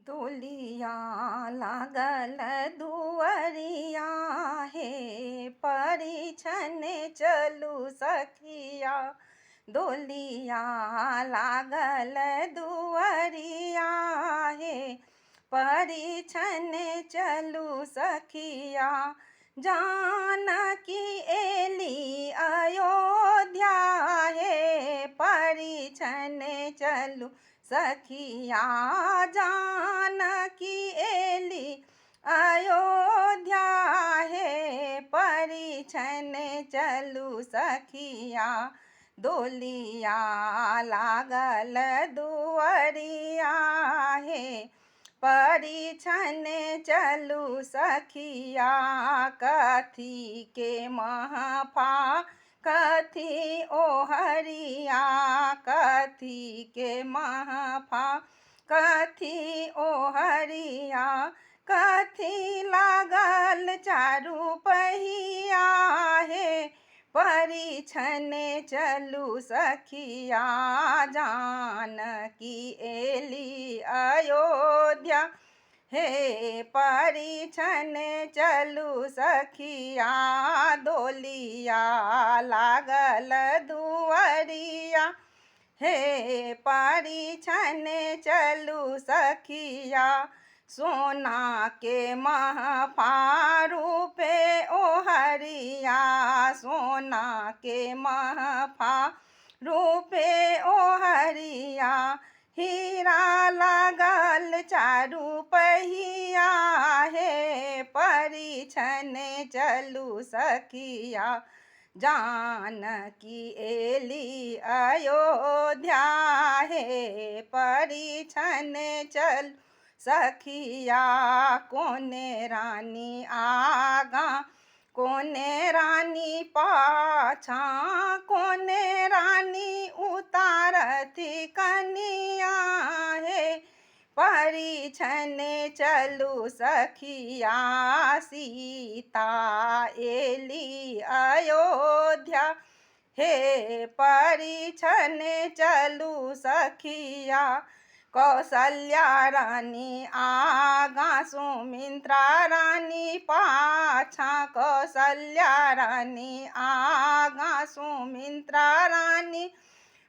डोलिया लागल दुअरिया हे परिछन चलू सखिया। डोलिया लागल दुअरिया हे परिछन चलू सखिया। जानकी एली अयोध्या हे परिछन चलू सखिया। जानकी एली अयोध्या हे परिछन चलू सखिया। डोलिया लागल दुअरिया हे परिछन चलू सखिया। कथी के महफा कथी ओहरिया कथी के महफा कथी ओहरिया। कथी लागल चारू पहिया हे परिछन चलू सखिया। जानकी एली अयोध्या हे परिछन चलू सखिया। डोलिया लागल दुअरिया हे परिछन चलू सखिया। सोना के महफा रूपे ओहरिया सोना के महफा रूपे ओहरिया। हीरा लागल चारू पहिया हे परिछन चलू सखिया। जानकी एली अयोध्या हे परिछन चलू सखिया। कोने रानी आगा कोने रानी पाछा कोने रानी उतारती कनिया हे परिछन चलू सखिया। सीता एली अयोध्या हे परिछन चलू सखिया। कौसल्या रानी आगा सुमित्रा रानी पाछा कौसल्या रानी आगा सुमित्रा रानी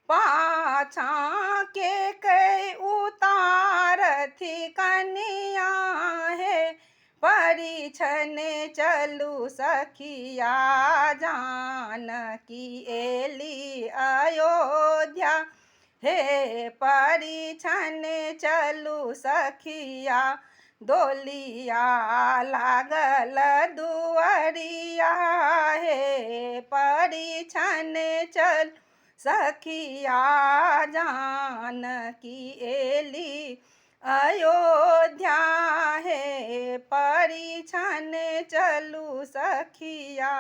पाछा के कई उतारती कनिया हे परिछन चलू सखिया। जानकी एली अयोध्या हे परिछन चलू सखिया। डोलिया लागल दुअरिया हे परिछन चलू सखिया। जानकी एली अयोध्या हे परिछन चलू सखिया।